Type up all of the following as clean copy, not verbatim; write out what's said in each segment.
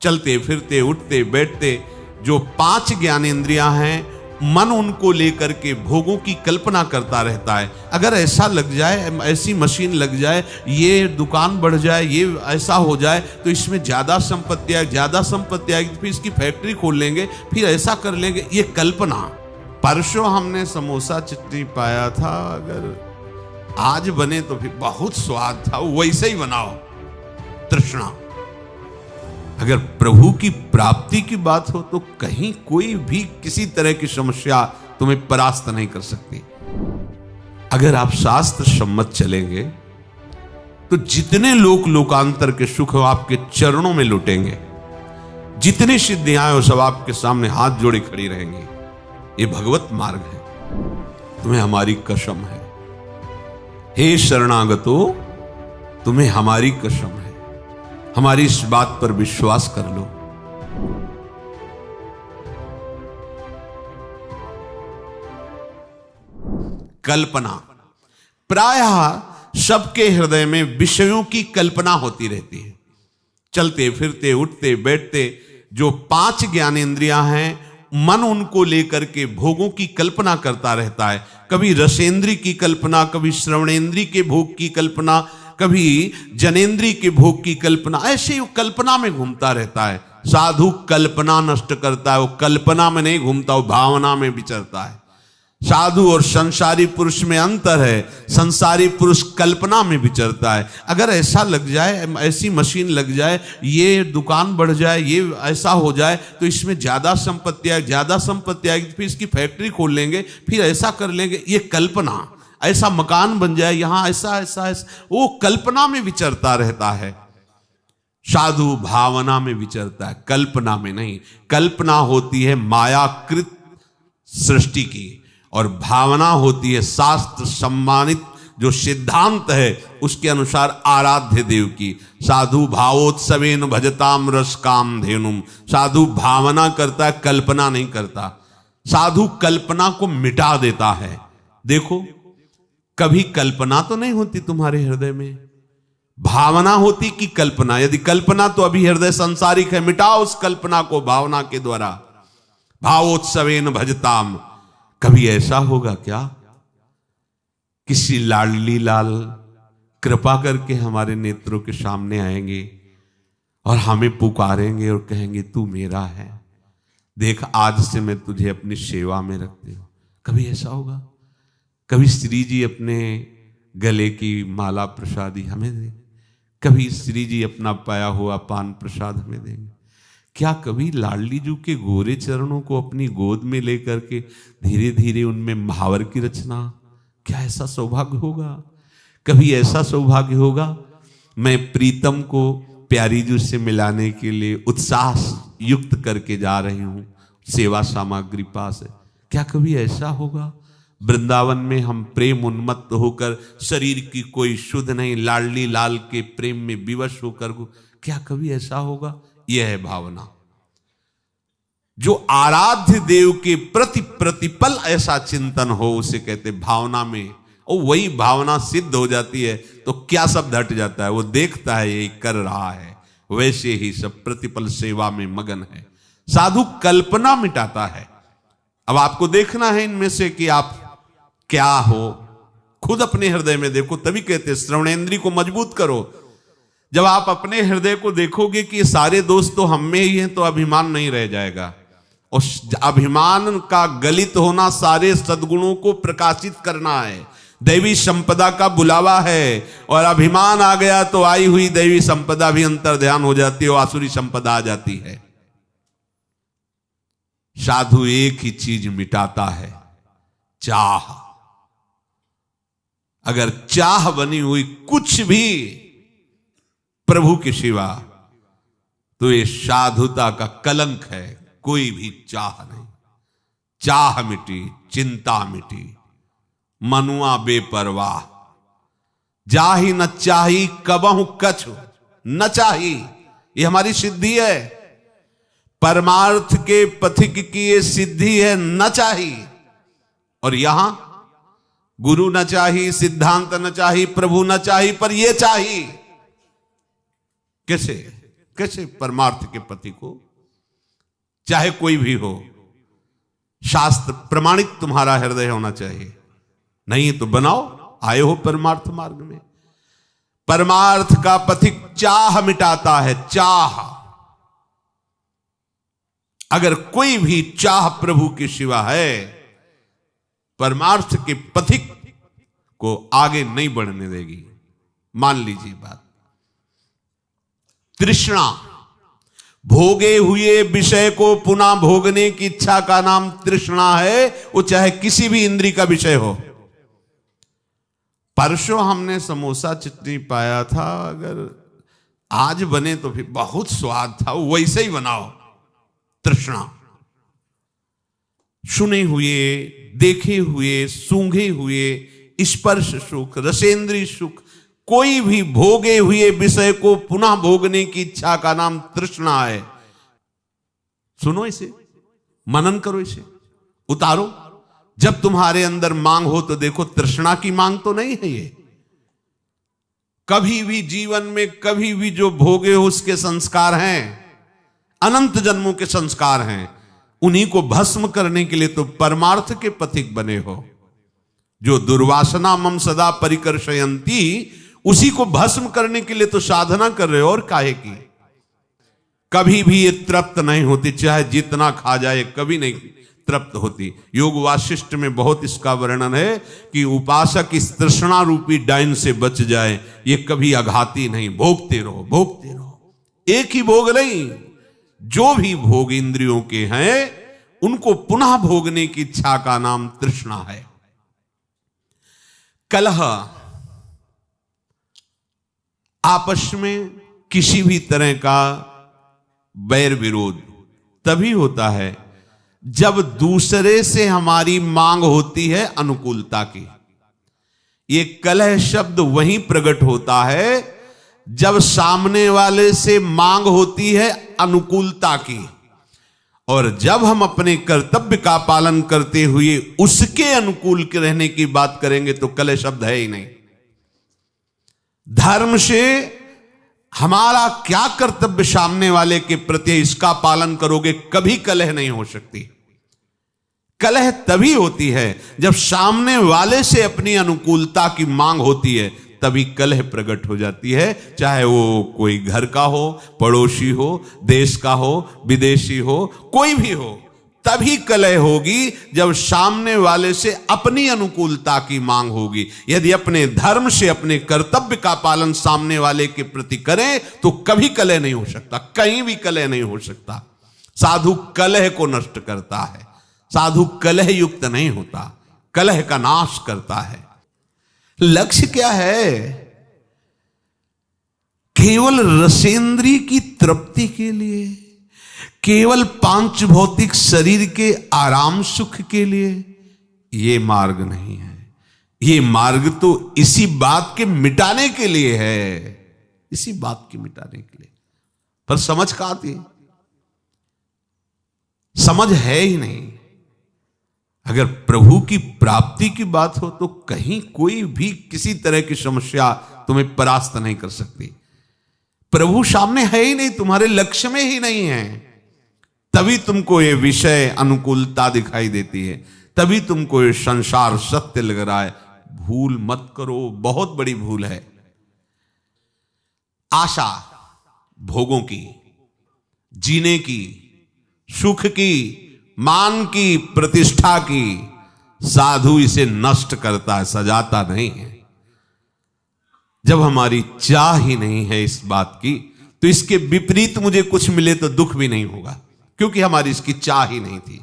चलते फिरते उठते बैठते जो 5 ज्ञानेंद्रियां हैं, मन उनको लेकर के भोगों की कल्पना करता रहता है। अगर ऐसा लग जाए, ऐसी मशीन लग जाए, ये दुकान बढ़ जाए, ये ऐसा हो जाए तो इसमें ज़्यादा संपत्ति आएगी, ज़्यादा संपत्ति आएगी, फिर इसकी फैक्ट्री खोल लेंगे, फिर ऐसा कर लेंगे, ये कल्पना। परसों हमने समोसा चटनी पाया था, अगर आज बने तो फिर बहुत स्वाद था, वैसे ही बनाओ। तृष्णा। अगर प्रभु की प्राप्ति की बात हो तो कहीं कोई भी किसी तरह की समस्या तुम्हें परास्त नहीं कर सकती। अगर आप शास्त्र सम्मत चलेंगे तो जितने लोकांतर के सुख हो आपके चरणों में लुटेंगे, जितनी सिद्धियां हो सब आपके सामने हाथ जोड़े खड़ी रहेंगी। ये भगवत मार्ग है, तुम्हें हमारी कसम है। हे शरणागतो, तुम्हें हमारी कसम है, हमारी इस बात पर विश्वास कर लो। कल्पना। प्रायः सबके हृदय में विषयों की कल्पना होती रहती है। चलते फिरते उठते बैठते जो 5 ज्ञानेंद्रियां हैं, मन उनको लेकर के भोगों की कल्पना करता रहता है। कभी रसेंद्री की कल्पना, कभी श्रवणेंद्री के भोग की कल्पना, कभी जनेंद्री के भोग की कल्पना, ऐसे ही कल्पना में घूमता रहता है। साधु कल्पना नष्ट करता है, वो कल्पना में नहीं घूमता, वो भावना में विचरता है। साधु और संसारी पुरुष में अंतर है, संसारी पुरुष कल्पना में विचरता है। अगर ऐसा लग जाए, ऐसी मशीन लग जाए, ये दुकान बढ़ जाए, ये ऐसा हो जाए तो इसमें ज़्यादा संपत्ति आएगी, ज़्यादा संपत्ति आएगी, फिर इसकी फैक्ट्री खोल लेंगे, फिर ऐसा कर लेंगे, ये कल्पना। ऐसा मकान बन जाए, यहां ऐसा ऐसा ऐसा, वो कल्पना में विचरता रहता है। साधु भावना में विचरता है, कल्पना में नहीं। कल्पना होती है मायाकृत सृष्टि की, और भावना होती है शास्त्र सम्मानित जो सिद्धांत है उसके अनुसार आराध्य देव की। साधु भावोत्सवेन भजताम रस काम धेनुम। साधु भावना करता है, कल्पना नहीं करता। साधु कल्पना को मिटा देता है। देखो, कभी कल्पना तो नहीं होती तुम्हारे हृदय में, भावना होती कि कल्पना। यदि कल्पना तो अभी हृदय संसारिक है, मिटाओ उस कल्पना को भावना के द्वारा। भावोत्सवेन भजताम। कभी ऐसा होगा क्या, किसी लाडली लाल कृपा करके हमारे नेत्रों के सामने आएंगे और हमें पुकारेंगे और कहेंगे तू मेरा है, देख आज से मैं तुझे अपनी सेवा में रखती हूं। कभी ऐसा होगा? कभी श्री जी अपने गले की माला प्रसादी हमें देंगे, कभी श्री जी अपना पाया हुआ पान प्रसाद हमें देंगे। क्या कभी लाडली जू के गोरे चरणों को अपनी गोद में लेकर के धीरे धीरे उनमें महावर की रचना, क्या ऐसा सौभाग्य होगा? कभी ऐसा सौभाग्य होगा मैं प्रीतम को प्यारी जू से मिलाने के लिए उत्साह युक्त करके जा रही हूं सेवा सामग्री पास है, क्या कभी ऐसा होगा? वृंदावन में हम प्रेम उन्मत्त होकर, शरीर की कोई शुद्ध नहीं, लाडली लाल के प्रेम में विवश होकर, क्या कभी ऐसा होगा? यह है भावना। जो आराध्य देव के प्रति प्रतिपल ऐसा चिंतन हो उसे कहते भावना में। और वही भावना सिद्ध हो जाती है तो क्या सब घट जाता है, वो देखता है यही कर रहा है, वैसे ही सब प्रतिपल सेवा में मगन है। साधु कल्पना मिटाता है। अब आपको देखना है इनमें से कि आप क्या हो, खुद अपने हृदय में देखो, तभी कहते श्रवणेंद्री को मजबूत करो। जब आप अपने हृदय को देखोगे कि ये सारे दोस्त तो हम में ही हैं, तो अभिमान नहीं रह जाएगा। और अभिमान का गलित होना सारे सद्गुणों को प्रकाशित करना है, दैवी संपदा का बुलावा है। और अभिमान आ गया तो आई हुई दैवी संपदा भी अंतर्ध्यान हो जाती है और आसुरी संपदा आ जाती है। साधु एक ही चीज मिटाता है, चाह। अगर चाह बनी हुई कुछ भी प्रभु के सिवा, तो ये साधुता का कलंक है। कोई भी चाह नहीं, चाह मिटी, चिंता मिटी, मनुआ बेपरवाह। जाही न चाही कबहु कछु न चाही, ये हमारी सिद्धि है। परमार्थ के पथिक की ये सिद्धि है, न चाही। और यहां गुरु न चाही, सिद्धांत न चाही, प्रभु न चाही, पर ये चाही। कैसे? कैसे परमार्थ के पति को, चाहे कोई भी हो, शास्त्र प्रमाणित तुम्हारा हृदय होना चाहिए, नहीं तो बनाओ, आए हो परमार्थ मार्ग में। परमार्थ का पथिक चाह मिटाता है, चाह। अगर कोई भी चाह प्रभु के सिवा है, परमार्थ के पथिक को आगे नहीं बढ़ने देगी। मान लीजिए बात, तृष्णा, भोगे हुए विषय को पुनः भोगने की इच्छा का नाम तृष्णा है, वो चाहे किसी भी इंद्री का विषय हो। परसों हमने समोसा चटनी पाया था, अगर आज बने तो फिर बहुत स्वाद था, वैसे ही बनाओ। तृष्णा, सुने हुए, देखे हुए, सूंघे हुए स्पर्श सुख, रसेंद्रीय सुख, कोई भी भोगे हुए विषय को पुनः भोगने की इच्छा का नाम तृष्णा है। सुनो इसे, मनन करो, इसे उतारो। जब तुम्हारे अंदर मांग हो तो देखो, तृष्णा की मांग तो नहीं है ये। कभी भी जीवन में कभी भी जो भोगे हो उसके संस्कार हैं, अनंत जन्मों के संस्कार हैं। उन्हीं को भस्म करने के लिए तो परमार्थ के पथिक बने हो। जो दुर्वासना मम सदा परिकर्षयंती, उसी को भस्म करने के लिए तो साधना कर रहे हो, और काहे की। कभी भी ये तृप्त नहीं होती, चाहे जितना खा जाए कभी नहीं तृप्त होती। योग वासिष्ठ में बहुत इसका वर्णन है कि उपासक इस तृष्णा रूपी डाइन से बच जाए, ये कभी आघाती नहीं, भोगते रहो, भोगते रहो। एक ही भोग नहीं, जो भी भोग इंद्रियों के हैं उनको पुनः भोगने की इच्छा का नाम तृष्णा है। कलह, आपस में किसी भी तरह का बैर विरोध तभी होता है जब दूसरे से हमारी मांग होती है अनुकूलता की। ये कलह शब्द वहीं प्रकट होता है जब सामने वाले से मांग होती है अनुकूलता की, और जब हम अपने कर्तव्य का पालन करते हुए उसके अनुकूल के रहने की बात करेंगे तो कलह शब्द है ही नहीं। धर्म से हमारा क्या कर्तव्य सामने वाले के प्रति, इसका पालन करोगे, कभी कलह नहीं हो सकती। कलह तभी होती है जब सामने वाले से अपनी अनुकूलता की मांग होती है, तभी कलह प्रकट हो जाती है। चाहे वो कोई घर का हो, पड़ोसी हो, देश का हो, विदेशी हो, कोई भी हो, तभी कलह होगी जब सामने वाले से अपनी अनुकूलता की मांग होगी। यदि अपने धर्म से, अपने कर्तव्य का पालन सामने वाले के प्रति करें तो कभी कलह नहीं हो सकता, कहीं भी कलह नहीं हो सकता। साधु कलह को नष्ट करता है, साधु कलह युक्त नहीं होता, कलह का नाश करता है। लक्ष्य क्या है? केवल रसेंद्री की तृप्ति के लिए, केवल पांच भौतिक शरीर के आराम सुख के लिए ये मार्ग नहीं है। ये मार्ग तो इसी बात के मिटाने के लिए है, इसी बात के मिटाने के लिए। पर समझ कहां आती है? समझ है ही नहीं। अगर प्रभु की प्राप्ति की बात हो तो कहीं कोई भी किसी तरह की समस्या तुम्हें परास्त नहीं कर सकती। प्रभु सामने है ही नहीं, तुम्हारे लक्ष्य में ही नहीं है, तभी तुमको ये विषय अनुकूलता दिखाई देती है, तभी तुमको ये संसार सत्य लग रहा है। भूल मत करो, बहुत बड़ी भूल है। आशा भोगों की, जीने की, सुख की, मान की, प्रतिष्ठा की, साधु इसे नष्ट करता है, सजाता नहीं है। जब हमारी चाह ही नहीं है इस बात की, तो इसके विपरीत मुझे कुछ मिले तो दुख भी नहीं होगा, क्योंकि हमारी इसकी चाह ही नहीं थी।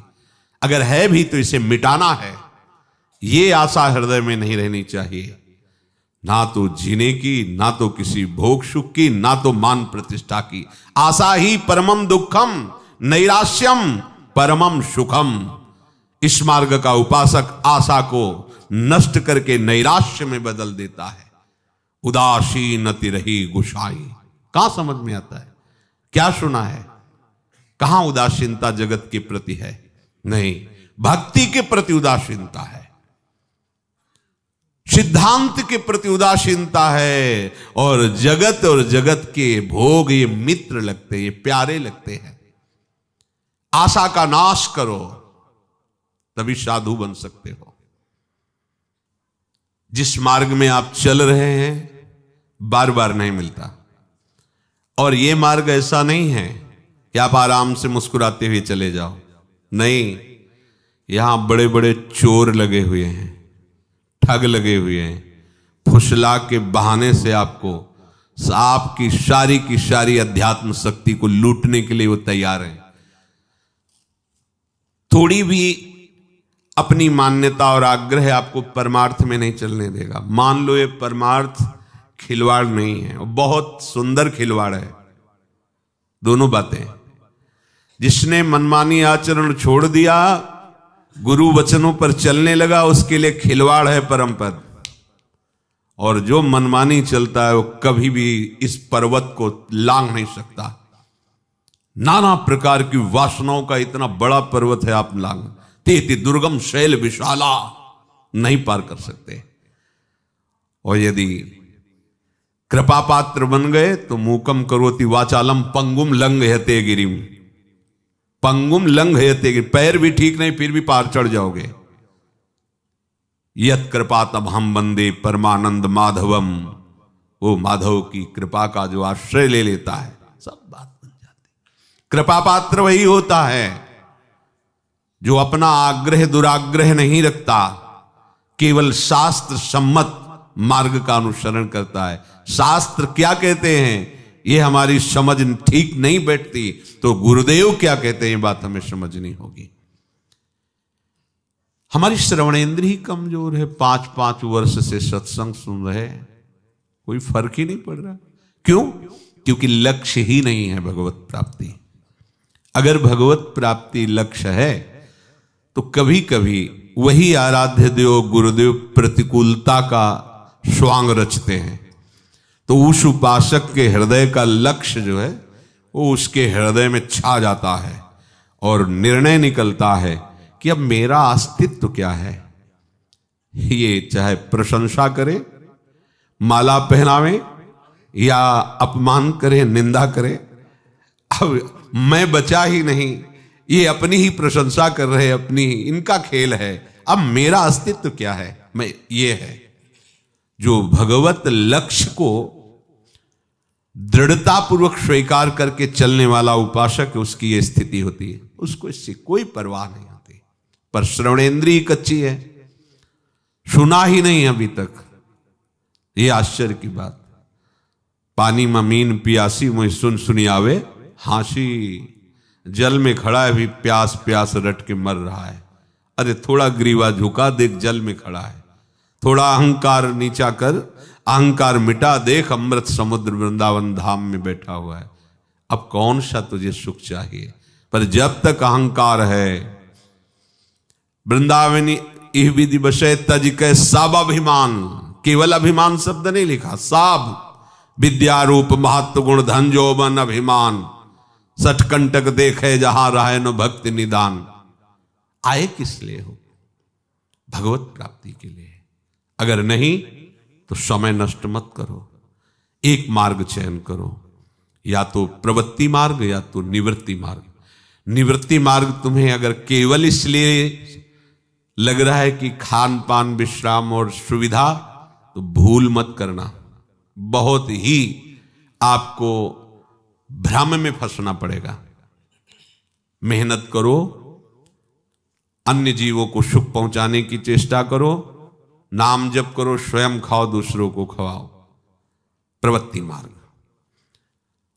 अगर है भी तो इसे मिटाना है, ये आशा हृदय में नहीं रहनी चाहिए। ना तो जीने की, ना तो किसी भोग सुख की, ना तो मान प्रतिष्ठा की। आशा ही परमम दुखम, नैराश्यम परमम सुखम। इस मार्ग का उपासक आशा को नष्ट करके नैराश्य में बदल देता है। उदासीनति रही गुसाई, कहां समझ में आता है? क्या सुना है? कहां उदासीनता जगत के प्रति है? नहीं, भक्ति के प्रति उदासीनता है। सिद्धांत के प्रति उदासीनता है, और जगत के भोग ये मित्र लगते हैं, ये प्यारे लगते हैं। आशा का नाश करो, तभी साधु बन सकते हो। जिस मार्ग में आप चल रहे हैं बार बार नहीं मिलता, और ये मार्ग ऐसा नहीं है कि आप आराम से मुस्कुराते हुए चले जाओ। नहीं, यहां बड़े बड़े चोर लगे हुए हैं, ठग लगे हुए हैं, फुसला के बहाने से आपकी सारी अध्यात्म शक्ति को लूटने के लिए वो तैयार है। थोड़ी भी अपनी मान्यता और आग्रह आपको परमार्थ में नहीं चलने देगा। मान लो ये परमार्थ खिलवाड़ नहीं है, बहुत सुंदर खिलवाड़ है। दोनों बातें, जिसने मनमानी आचरण छोड़ दिया, गुरु वचनों पर चलने लगा, उसके लिए खिलवाड़ है परम पद। और जो मनमानी चलता है वो कभी भी इस पर्वत को लांघ नहीं सकता। नाना प्रकार की वासनाओं का इतना बड़ा पर्वत है, आप लांघ तेति दुर्गम शैल विशाला नहीं पार कर सकते। और यदि कृपा पात्र बन गए तो मूकम करोति वाचालम पंगुम लंघयते गिरिम। पंगुम लंघयते गिरिम, पैर भी ठीक नहीं फिर भी पार चढ़ जाओगे। यत कृपा तब हम बंदे परमानंद माधवम, वो माधव की कृपा का जो आश्रय ले लेता है सब बात बन जाती। कृपा पात्र वही होता है जो अपना आग्रह दुराग्रह नहीं रखता, केवल शास्त्र सम्मत मार्ग का अनुसरण करता है। शास्त्र क्या कहते हैं ये हमारी समझ ठीक नहीं बैठती, तो गुरुदेव क्या कहते हैं ये बात हमें समझनी होगी। हमारी श्रवणेंद्र ही कमजोर है, 5-5 वर्ष से सत्संग सुन रहे, कोई फर्क ही नहीं पड़ रहा। क्यों? क्योंकि लक्ष्य ही नहीं है भगवत प्राप्ति। अगर भगवत प्राप्ति लक्ष्य है तो कभी कभी वही आराध्य देव गुरुदेव प्रतिकूलता का स्वांग रचते हैं, तो उस उपासक के हृदय का लक्ष्य जो है वो उसके हृदय में छा जाता है और निर्णय निकलता है कि अब मेरा अस्तित्व क्या है। ये चाहे प्रशंसा करे, माला पहनावे या अपमान करे, निंदा करे, अब मैं बचा ही नहीं, ये अपनी ही प्रशंसा कर रहे, अपनी ही इनका खेल है। अब मेरा अस्तित्व क्या है? मैं ये है। जो भगवत लक्ष्य को दृढ़तापूर्वक स्वीकार करके चलने वाला उपासक, उसकी ये स्थिति होती है, उसको इससे कोई परवाह नहीं होती। पर श्रवणेंद्रिय कच्ची है, सुना ही नहीं अभी तक। ये आश्चर्य की बात। पानी में मीन पियासी मुझे सुन सुनी आवे हांसी, जल में खड़ा है भी प्यास प्यास रट के मर रहा है। अरे थोड़ा ग्रीवा झुका देख, जल में खड़ा है। थोड़ा अहंकार नीचा कर, अहंकार मिटा देख, अमृत समुद्र वृंदावन धाम में बैठा हुआ है। अब कौन सा तुझे सुख चाहिए? पर जब तक अहंकार है, वृंदावनी इह विधि बसे तज के सब अभिमान, केवल अभिमान शब्द नहीं लिखा, सब विद्या रूप महत्व गुण धन जोबन अभिमान, सठकंटक देखे जहां रहे न भक्ति निदान। आए किस लिए हो? भगवत प्राप्ति के लिए। अगर नहीं तो समय नष्ट मत करो, एक मार्ग चयन करो, या तो प्रवृत्ति मार्ग या तो निवृत्ति मार्ग। निवृत्ति मार्ग तुम्हें अगर केवल इसलिए लग रहा है कि खान पान विश्राम और सुविधा, तो भूल मत करना, बहुत ही आपको भ्रम में फंसना पड़ेगा। मेहनत करो, अन्य जीवों को सुख पहुंचाने की चेष्टा करो, नाम जप करो, स्वयं खाओ, दूसरों को खवाओ, प्रवृत्ति मार्ग।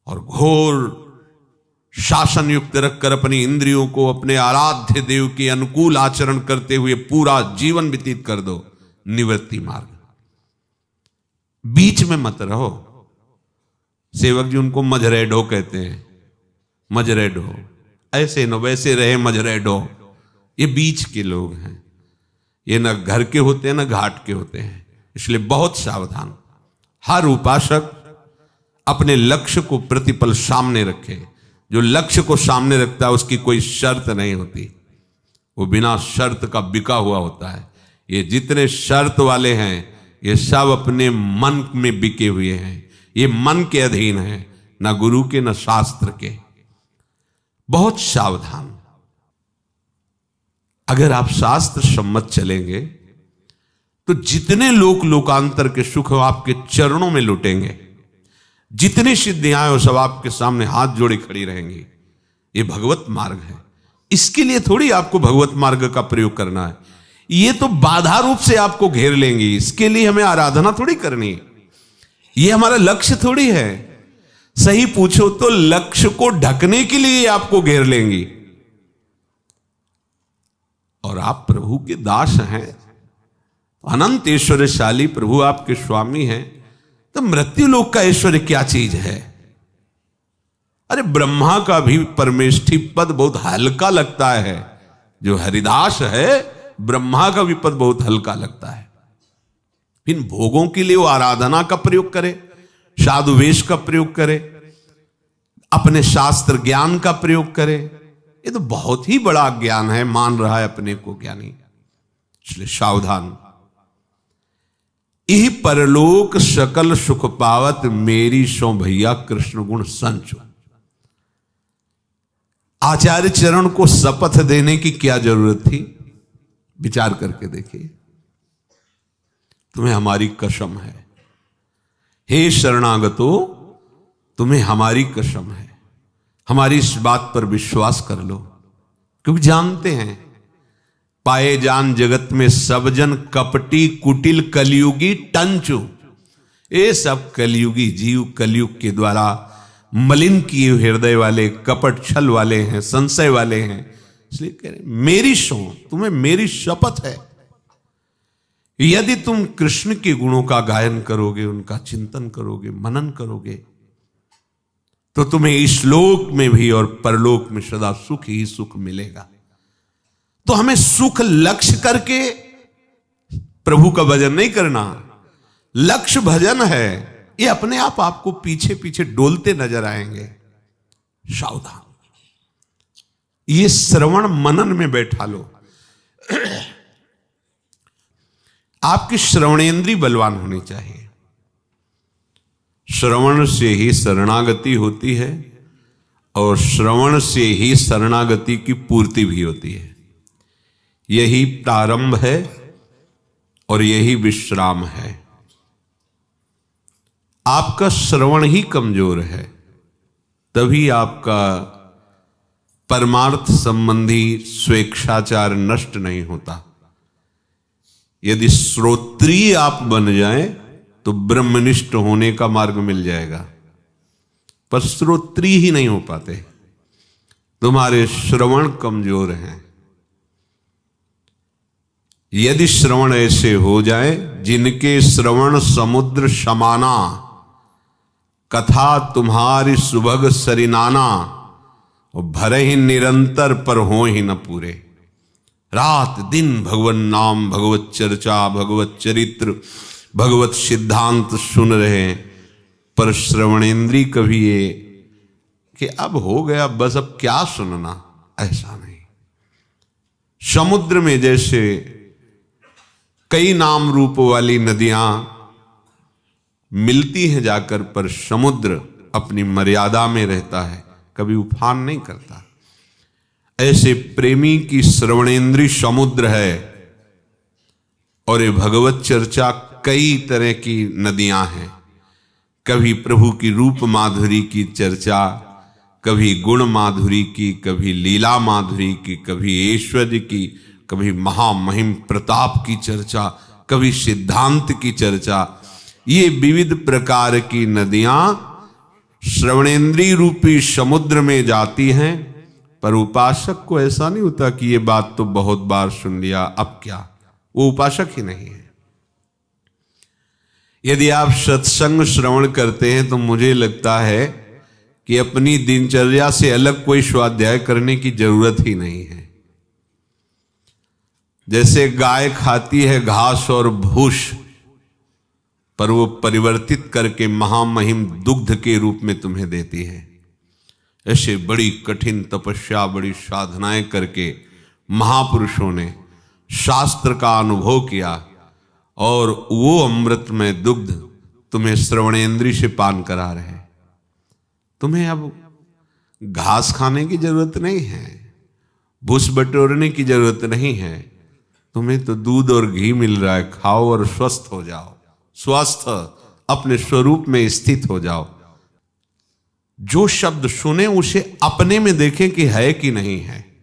और घोर शासन युक्त रखकर अपनी इंद्रियों को अपने आराध्य देव के अनुकूल आचरण करते हुए पूरा जीवन व्यतीत कर दो, निवृत्ति मार्ग। बीच में मत रहो। सेवक जी उनको मजरेडो कहते हैं, मजरेडो, ऐसे न वैसे रहे मजरेडो। ये बीच के लोग हैं, ये न घर के होते हैं न घाट के होते हैं, इसलिए बहुत सावधान। हर उपासक अपने लक्ष्य को प्रतिपल सामने रखे। जो लक्ष्य को सामने रखता है उसकी कोई शर्त नहीं होती, वो बिना शर्त का बिका हुआ होता है। ये जितने शर्त वाले हैं ये सब अपने मन में बिके हुए हैं, ये मन के अधीन है, ना गुरु के न शास्त्र के। बहुत सावधान। अगर आप शास्त्र सम्मत चलेंगे तो जितने लोकांतर के सुख हो आपके चरणों में लुटेंगे, जितनी सिद्धियां हो सब आपके सामने हाथ जोड़े खड़ी रहेंगी। ये भगवत मार्ग है। इसके लिए थोड़ी आपको भगवत मार्ग का प्रयोग करना है, ये तो बाधा रूप से आपको घेर लेंगी। इसके लिए हमें आराधना थोड़ी करनी है, ये हमारा लक्ष्य थोड़ी है। सही पूछो तो लक्ष्य को ढकने के लिए आपको घेर लेंगी। और आप प्रभु के दास हैं, अनंत ऐश्वर्यशाली प्रभु आपके स्वामी हैं, तो मृत्यु लोक का ऐश्वर्य क्या चीज है? अरे ब्रह्मा का भी परमेष्ठी पद बहुत हल्का लगता है। जो हरिदास है ब्रह्मा का भी पद बहुत हल्का लगता है। इन भोगों के लिए वो आराधना का प्रयोग करे, साधु वेश का प्रयोग करे, अपने शास्त्र ज्ञान का प्रयोग करे। ये तो बहुत ही बड़ा ज्ञान है, मान रहा है अपने को ज्ञानी। इसलिए सावधान। यही परलोक सकल सुख पावत, मेरी सो भैया कृष्ण गुण संचो। आचार्य चरण को शपथ देने की क्या जरूरत थी? विचार करके देखिए। तुम्हें हमारी कसम है, हे शरणागतो, तुम्हें हमारी कसम है, हमारी इस बात पर विश्वास कर लो। क्योंकि जानते हैं पाए जान जगत में सब जन कपटी कुटिल कलयुगी टंचु। ये सब कलयुगी जीव कलयुग के द्वारा मलिन किए हृदय वाले, कपट छल वाले हैं, संशय वाले हैं। इसलिए कह रहे मेरी सो, तुम्हें मेरी शपथ है, यदि तुम कृष्ण के गुणों का गायन करोगे, उनका चिंतन करोगे, मनन करोगे, तो तुम्हें इस लोक में भी और परलोक में सदा सुख ही सुख मिलेगा। तो हमें सुख लक्ष्य करके प्रभु का भजन नहीं करना। लक्ष्य भजन है, ये अपने आप आपको पीछे पीछे डोलते नजर आएंगे। सावधान। ये श्रवण मनन में बैठा लो। आपकी श्रवणेंद्री बलवान होनी चाहिए। श्रवण से ही शरणागति होती है और श्रवण से ही शरणागति की पूर्ति भी होती है। यही प्रारंभ है और यही विश्राम है। आपका श्रवण ही कमजोर है, तभी आपका परमार्थ संबंधी स्वेच्छाचार नष्ट नहीं होता। यदि श्रोत्रिय आप बन जाएं तो ब्रह्मनिष्ठ होने का मार्ग मिल जाएगा, पर श्रोत्रिय ही नहीं हो पाते। तुम्हारे श्रवण कमजोर हैं। यदि श्रवण ऐसे हो जाए जिनके श्रवण समुद्र समाना, कथा तुम्हारी सुभग सरिनाना, और भरे ही निरंतर पर हो ही न पूरे। रात दिन भगवत नाम, भगवत चर्चा, भगवत चरित्र, भगवत सिद्धांत सुन रहे हैं, पर श्रवणेंद्री कभी ये कि अब हो गया बस अब क्या सुनना, ऐसा नहीं। समुद्र में जैसे कई नाम रूप वाली नदियां मिलती हैं जाकर, पर समुद्र अपनी मर्यादा में रहता है, कभी उफान नहीं करता। ऐसे प्रेमी की श्रवणेंद्री समुद्र है और ये भगवत चर्चा कई तरह की नदियां हैं। कभी प्रभु की रूप माधुरी की चर्चा, कभी गुण माधुरी की, कभी लीला माधुरी की, कभी ऐश्वर्य की, कभी महामहिम प्रताप की चर्चा, कभी सिद्धांत की चर्चा। ये विविध प्रकार की नदियां श्रवणेंद्री रूपी समुद्र में जाती हैं, पर उपासक को ऐसा नहीं होता कि ये बात तो बहुत बार सुन लिया, अब क्या। वो उपासक ही नहीं है। यदि आप सत्संग श्रवण करते हैं तो मुझे लगता है कि अपनी दिनचर्या से अलग कोई स्वाध्याय करने की जरूरत ही नहीं है। जैसे गाय खाती है घास और भूस, पर वो परिवर्तित करके महामहिम दुग्ध के रूप में तुम्हें देती है, ऐसे बड़ी कठिन तपस्या, बड़ी साधनाएं करके महापुरुषों ने शास्त्र का अनुभव किया और वो अमृत में दुग्ध तुम्हें श्रवणेंद्रिय से पान करा रहे। तुम्हें अब घास खाने की जरूरत नहीं है, भूस बटोरने की जरूरत नहीं है, तुम्हें तो दूध और घी मिल रहा है, खाओ और स्वस्थ हो जाओ, स्वस्थ अपने स्वरूप में स्थित हो जाओ। जो शब्द सुने उसे अपने में देखें कि है कि नहीं है।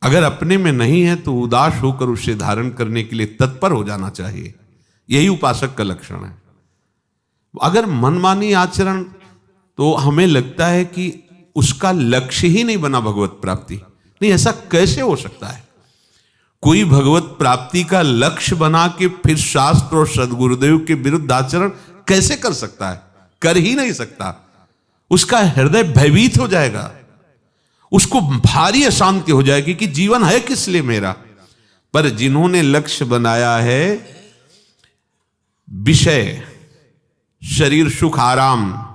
अगर अपने में नहीं है तो उदास होकर उसे धारण करने के लिए तत्पर हो जाना चाहिए। यही उपासक का लक्षण है। अगर मनमानी आचरण, तो हमें लगता है कि उसका लक्ष्य ही नहीं बना भगवत प्राप्ति। नहीं, ऐसा कैसे हो सकता है? कोई भगवत प्राप्ति का लक्ष्य बना के फिर शास्त्र और सदगुरुदेव के विरुद्ध आचरण कैसे कर सकता है? कर ही नहीं सकता। उसका हृदय भयभीत हो जाएगा, उसको भारी अशांति हो जाएगी कि जीवन है किस लिए मेरा। पर जिन्होंने लक्ष्य बनाया है विषय, शरीर सुख आराम,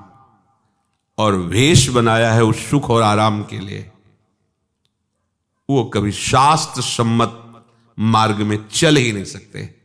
और वेश बनाया है उस सुख और आराम के लिए, वो कभी शास्त्र सम्मत मार्ग में चल ही नहीं सकते।